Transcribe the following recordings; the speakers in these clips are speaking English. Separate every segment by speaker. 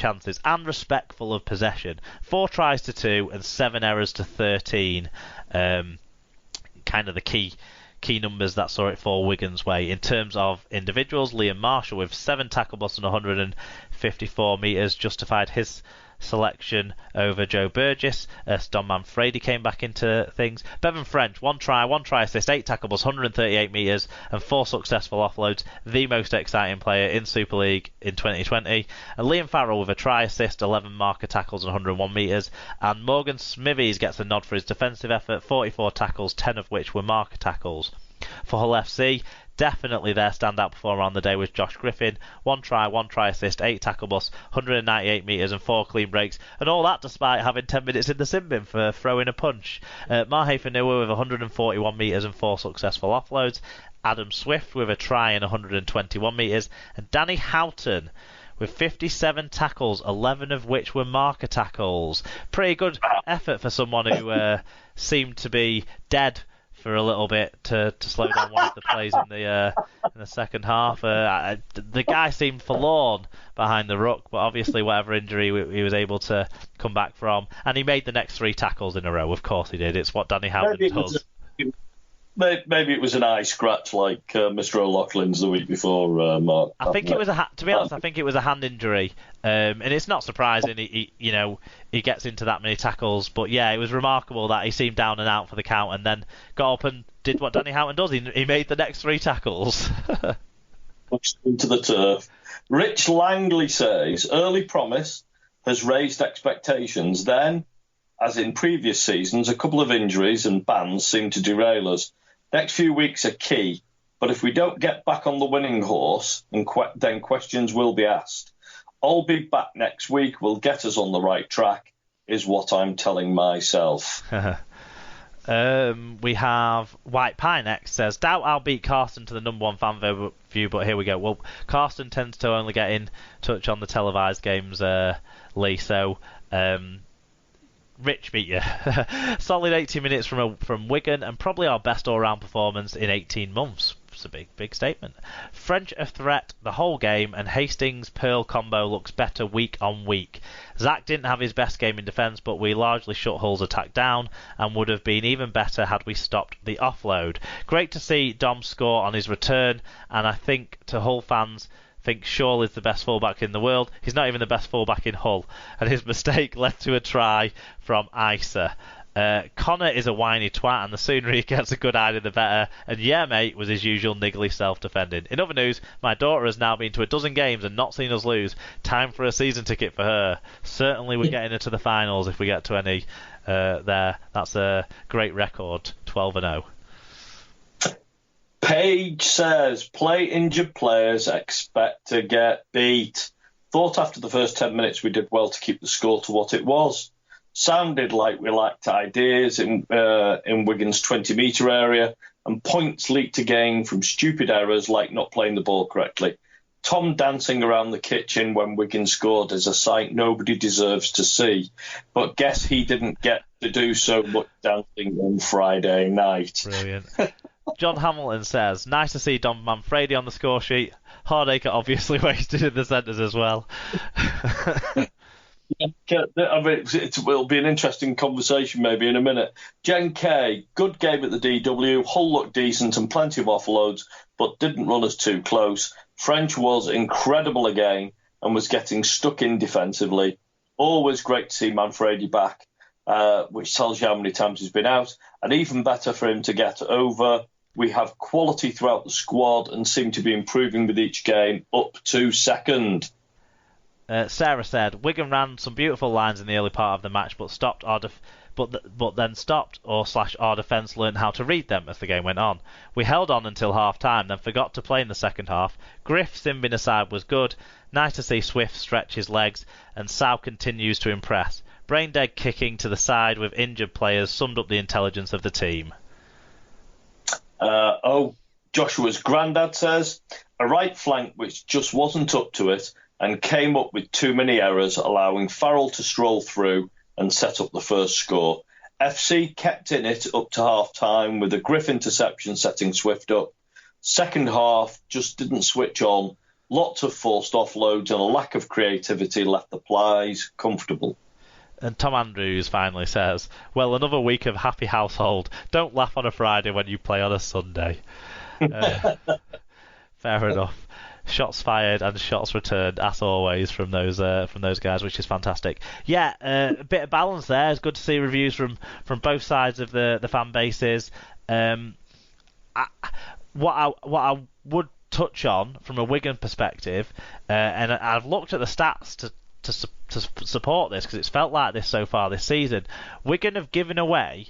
Speaker 1: chances and respectful of possession. 4 tries to 2 and 7 errors to 13. Kind of the key numbers that saw it fall Wigan's way. In terms of individuals, Liam Marshall with 7 tackle busts and 154 metres justified his selection over Joe Burgess. Don Manfredi came back into things. Bevan French, 1 try assist, 8 tackle busts, 138 metres and 4 successful offloads. The most exciting player in Super League in 2020. And Liam Farrell with a try assist, 11 marker tackles and 101 metres. And Morgan Smithies gets a nod for his defensive effort, 44 tackles, 10 of which were marker tackles. For Hull FC, definitely their standout performer on the day was Josh Griffin. 1 try assist, 8 tackle busts, 198 metres and 4 clean breaks. And all that despite having 10 minutes in the sin bin for throwing a punch. Mahe Fanua with 141 metres and 4 successful offloads. Adam Swift with a try and 121 metres. And Danny Houghton with 57 tackles, 11 of which were marker tackles. Pretty good effort for someone who seemed to be dead for a little bit to slow down one of the plays in the second half. The guy seemed forlorn behind the ruck, but obviously whatever injury he was able to come back from, and he made the next 3 tackles in a row. Of course he did. It's what Danny Houghton does.
Speaker 2: Maybe it was an eye scratch like Mr. O'Loughlin's the week before, Mark.
Speaker 1: I think it was to be honest, I think it was a hand injury, and it's not surprising. He gets into that many tackles, but yeah, it was remarkable that he seemed down and out for the count, and then got up and did what Danny Houghton does. He made the next 3 tackles.
Speaker 2: Pushed into the turf. Rich Langley says early promise has raised expectations. Then, as in previous seasons, a couple of injuries and bans seem to derail us. Next few weeks are key, but if we don't get back on the winning horse, then questions will be asked. I'll be back next week. We'll get us on the right track, is what I'm telling myself.
Speaker 1: We have White Pie next. Says, doubt I'll beat Carsten to the #1 fan view, but here we go. Well, Carsten tends to only get in touch on the televised games, Lee, so... Rich beat you. Solid 80 minutes from Wigan and probably our best all-round performance in 18 months. It's a big statement. French a threat the whole game and Hastings-Pearl combo looks better week on week. Zach didn't have his best game in defence, but we largely shut Hull's attack down and would have been even better had we stopped the offload. Great to see Dom score on his return, and I think to Hull fans think Shaw is the best fullback in the world. He's not even the best fullback in Hull, and his mistake led to a try from Isa. Connor is a whiny twat, and the sooner he gets a good idea the better. And yeah, mate, was his usual niggly self-defending. In other news, my daughter has now been to a dozen games and not seen us lose. Time for a season ticket for her. Certainly we're getting her to the finals if we get to any there. That's a great record, 12-0.
Speaker 2: Page says, play injured players, expect to get beat. Thought after the first 10 minutes we did well to keep the score to what it was. Sounded like we lacked ideas in Wigan's 20-metre area, and points leaked again from stupid errors like not playing the ball correctly. Tom dancing around the kitchen when Wigan scored is a sight nobody deserves to see, but guess he didn't get to do so much dancing on Friday night.
Speaker 1: Brilliant. John Hamilton says, nice to see Don Manfredi on the score sheet. Hardacre obviously wasted in the centres as well.
Speaker 2: I mean, it will be an interesting conversation maybe in a minute. Jen K, good game at the DW. Hull looked decent and plenty of offloads, but didn't run us too close. French was incredible again and was getting stuck in defensively. Always great to see Manfredi back, which tells you how many times he's been out. And even better for him to get over. We have quality throughout the squad and seem to be improving with each game up to second.
Speaker 1: Sarah said, Wigan ran some beautiful lines in the early part of the match, but stopped our then stopped or our defence learned how to read them as the game went on. We held on until half-time, then forgot to play in the second half. Griff, Simbin aside, was good. Nice to see Swift stretch his legs, and Sow continues to impress. Brain dead kicking to the side with injured players summed up the intelligence of the team.
Speaker 2: Joshua's granddad says, a right flank which just wasn't up to it and came up with too many errors, allowing Farrell to stroll through and set up the first score. FC kept in it up to half-time with a Griff interception setting Swift up. Second half just didn't switch on lots of forced offloads and a lack of creativity left the plies comfortable.
Speaker 1: And Tom Andrews finally says, well, another week of happy household. Don't laugh on a Friday when you play on a Sunday. Fair enough. Shots fired and shots returned, as always, from those guys, which is fantastic. Yeah, a bit of balance there. It's good to see reviews from both sides of the fan bases. What I would touch on from a Wigan perspective, and I've looked at the stats to support this because it's felt like this so far this season. Wigan have given away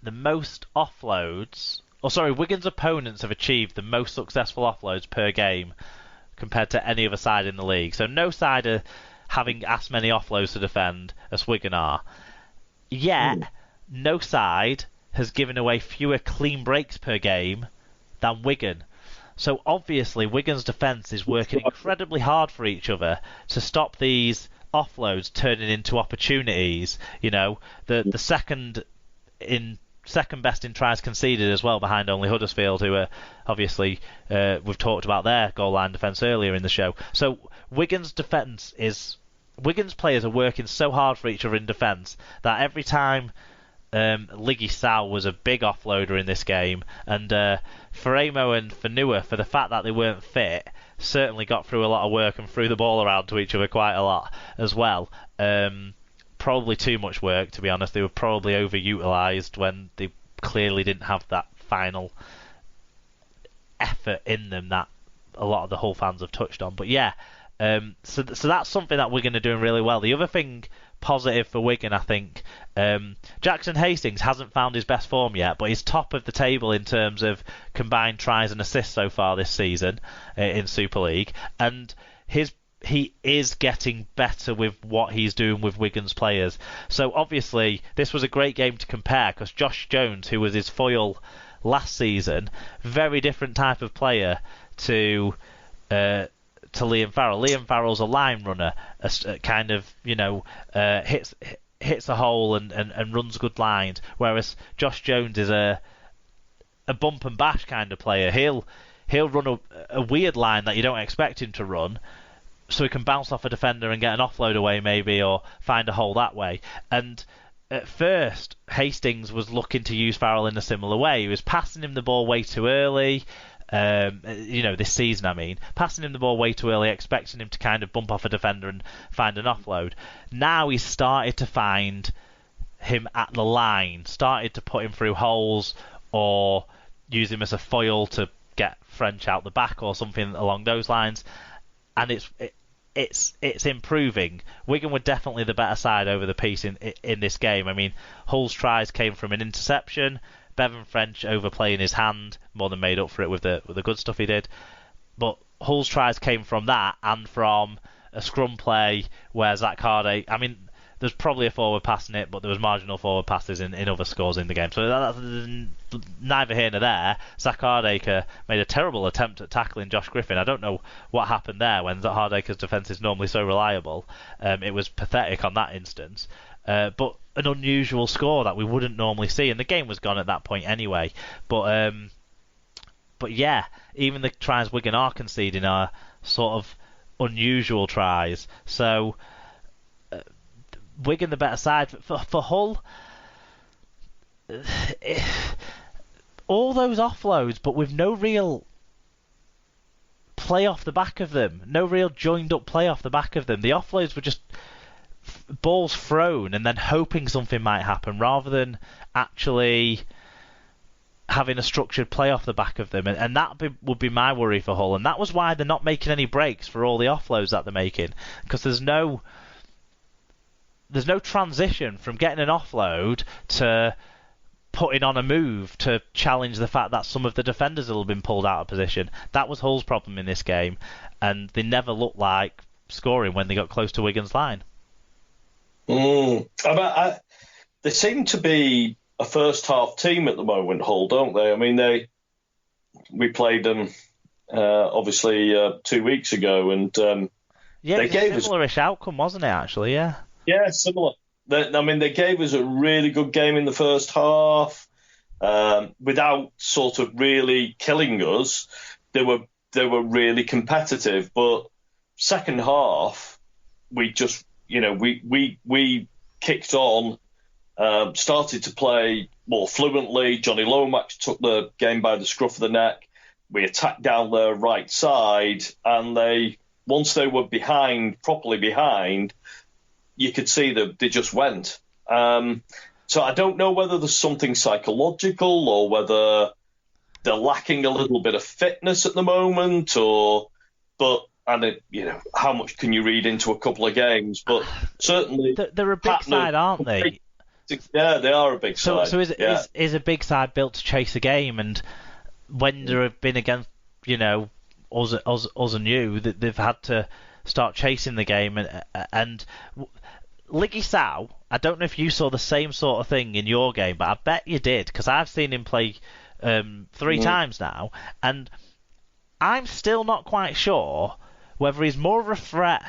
Speaker 1: the most offloads. Wigan's opponents have achieved the most successful offloads per game compared to any other side in the league. So no side are having as many offloads to defend as Wigan are. Yet, no side has given away fewer clean breaks per game than Wigan. So obviously Wigan's defence is working incredibly hard for each other to stop these offloads turning into opportunities. You know, the second best in tries conceded as well, behind only Huddersfield, who are obviously we've talked about their goal line defence earlier in the show. So Wigan's players are working so hard for each other in defence that every time Liggy Sal was a big offloader in this game, and Faremo and Fanua, for the fact that they weren't fit, certainly got through a lot of work and threw the ball around to each other quite a lot as well. Probably too much work, to be honest. They were probably overutilised when they clearly didn't have that final effort in them that a lot of the Hull fans have touched on. But yeah, so that's something that Wigan are doing really well. The other thing positive for Wigan, I think, Jackson Hastings hasn't found his best form yet, but he's top of the table in terms of combined tries and assists so far this season in Super League, and he is getting better with what he's doing with Wigan's players. So obviously this was a great game to compare, because Josh Jones, who was his foil last season, very different type of player to Liam Farrell. Liam Farrell's a line runner, a kind of, hits a hole and runs good lines, whereas Josh Jones is a bump and bash kind of player. He'll run a weird line that you don't expect him to run, so he can bounce off a defender and get an offload away maybe, or find a hole that way. And at first, Hastings was looking to use Farrell in a similar way. He was passing him the ball way too early. This season, passing him the ball way too early, expecting him to kind of bump off a defender and find an offload. Now he's started to find him at the line, started to put him through holes, or use him as a foil to get French out the back or something along those lines. And it's improving. Wigan were definitely the better side over the piece in this game. I mean, Hull's tries came from an interception, Bevan French overplaying his hand more than made up for it with the good stuff he did. But Hull's tries came from that, and from a scrum play where Zach Hardy, there's probably a forward pass in it, but there was marginal forward passes in other scores in the game. So that's neither here nor there. Zach Hardaker made a terrible attempt at tackling Josh Griffin. I don't know what happened there when Zach Hardaker's defence is normally so reliable. It was pathetic on that instance. But an unusual score that we wouldn't normally see, and the game was gone at that point anyway. But yeah, even the tries Wigan are conceding are sort of unusual tries. So Wigan the better side. For Hull, all those offloads, but with no real play off the back of them, no real joined up play off the back of them. The offloads were just balls thrown and then hoping something might happen, rather than actually having a structured play off the back of them. And that would be my worry for Hull, and that was why they're not making any breaks for all the offloads that they're making, because there's no transition from getting an offload to putting on a move to challenge the fact that some of the defenders will have been pulled out of position. That was Hull's problem in this game, and they never looked like scoring when they got close to Wigan's line.
Speaker 2: They seem to be a first half team at the moment, Hull, don't they? We played them obviously 2 weeks ago, and
Speaker 1: they gave us a similarish outcome, wasn't it? Actually, yeah.
Speaker 2: Yeah, similar. They gave us a really good game in the first half, without sort of really killing us. They were they were really competitive. But second half, we just, we kicked on, started to play more fluently. Johnny Lomax took the game by the scruff of the neck. We attacked down their right side, and once they were properly behind, you could see that they just went. So I don't know whether there's something psychological or whether they're lacking a little bit of fitness at the moment, how much can you read into a couple of games? But certainly
Speaker 1: they're a big side, aren't they?
Speaker 2: Yeah, they are a big side.
Speaker 1: So is a big side built to chase a game? And when there have been against, us and you, that they've had to start chasing the game, and Liggy Sow, I don't know if you saw the same sort of thing in your game, but I bet you did, because I've seen him play 3 times now, and I'm still not quite sure whether he's more of a threat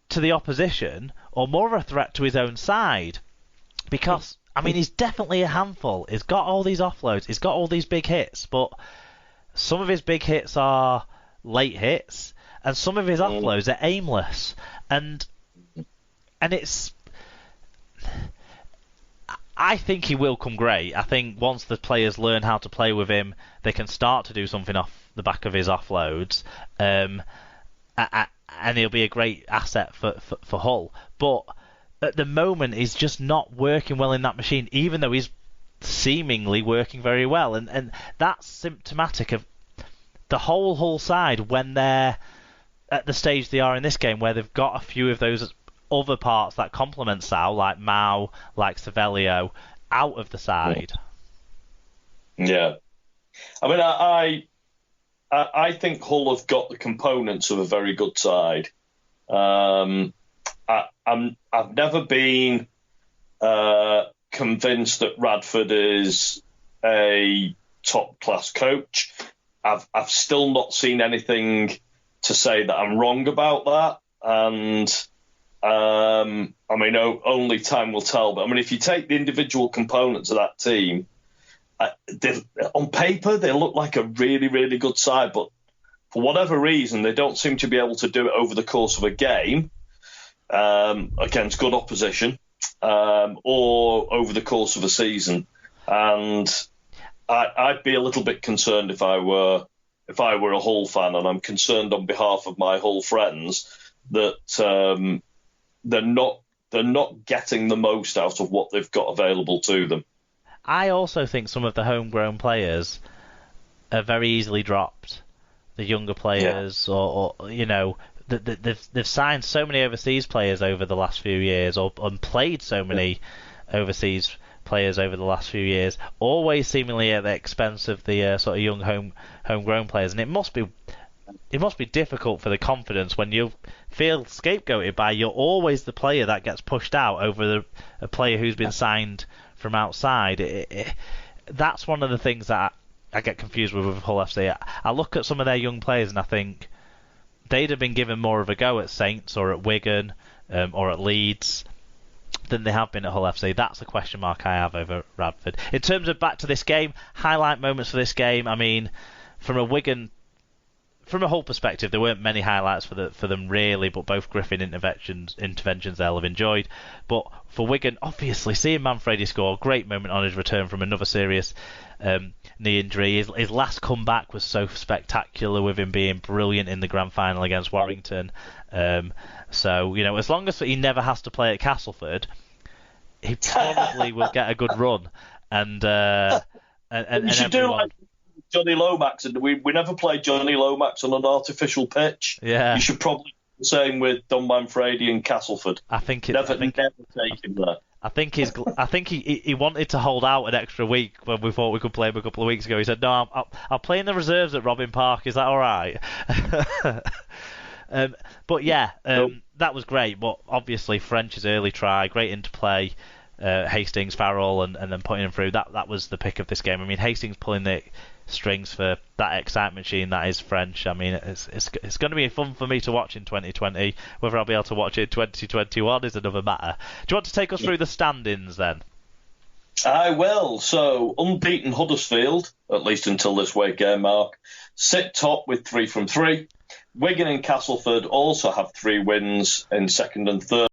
Speaker 1: to the opposition or more of a threat to his own side. Because, he's definitely a handful. He's got all these offloads, he's got all these big hits, but some of his big hits are late hits, and some of his offloads are aimless. And it's... I think he will come great. I think once the players learn how to play with him, they can start to do something off the back of his offloads, and he'll be a great asset for Hull. But at the moment, he's just not working well in that machine, even though he's seemingly working very well. And that's symptomatic of the whole Hull side when they're at the stage they are in this game, where they've got a few of those other parts that complement Sal, like Mao, like Savelio, out of the side.
Speaker 2: Yeah. I think Hull have got the components of a very good side. I've never been convinced that Radford is a top-class coach. I've still not seen anything to say that I'm wrong about that, and only time will tell. But if you take the individual components of that team, on paper they look like a really, really good side, but for whatever reason they don't seem to be able to do it over the course of a game against good opposition, or over the course of a season. And I'd be a little bit concerned if I were a Hull fan, and I'm concerned on behalf of my Hull friends that they're not getting the most out of what they've got available to them.
Speaker 1: I also think some of the homegrown players are very easily dropped. The younger players, or they've signed so many overseas players over the last few years, and played so many overseas players over the last few years, always seemingly at the expense of the sort of young homegrown players. And it must be difficult for the confidence when you feel scapegoated by you're always the player that gets pushed out over a player who's been signed from outside. That's one of the things that I get confused with Hull FC. I look at some of their young players and I think they'd have been given more of a go at Saints or at Wigan or at Leeds than they have been at Hull FC. That's a question mark I have over Radford. In terms of back to this game, highlight moments for this game, from a Hull perspective, there weren't many highlights for them really, but both Griffin interventions they'll have enjoyed. But for Wigan, obviously seeing Manfredi score, great moment on his return from another serious knee injury. His last comeback was so spectacular, with him being brilliant in the grand final against Warrington. So as long as he never has to play at Castleford, he probably will get a good run. And
Speaker 2: you should do like Johnny Lomax, and we never played Johnny Lomax on an artificial pitch.
Speaker 1: Yeah,
Speaker 2: you should probably do the same with Don Manfredi and Castleford.
Speaker 1: Never
Speaker 2: take him there.
Speaker 1: I think he wanted to hold out an extra week when we thought we could play him a couple of weeks ago. He said, "No, I'll play in the reserves at Robin Park. Is that all right?" But yeah, that was great. But obviously, French's early try, great interplay. Hastings, Farrell, and then putting him through. That was the pick of this game. Hastings pulling the strings for that excitement machine that is French. It's going to be fun for me to watch in 2020. Whether I'll be able to watch it in 2021 is another matter. Do you want to take us through the standings then?
Speaker 2: I will. So, unbeaten Huddersfield, at least until this weight game, Mark, sit top with 3 from 3. Wigan and Castleford also have 3 wins in second and third.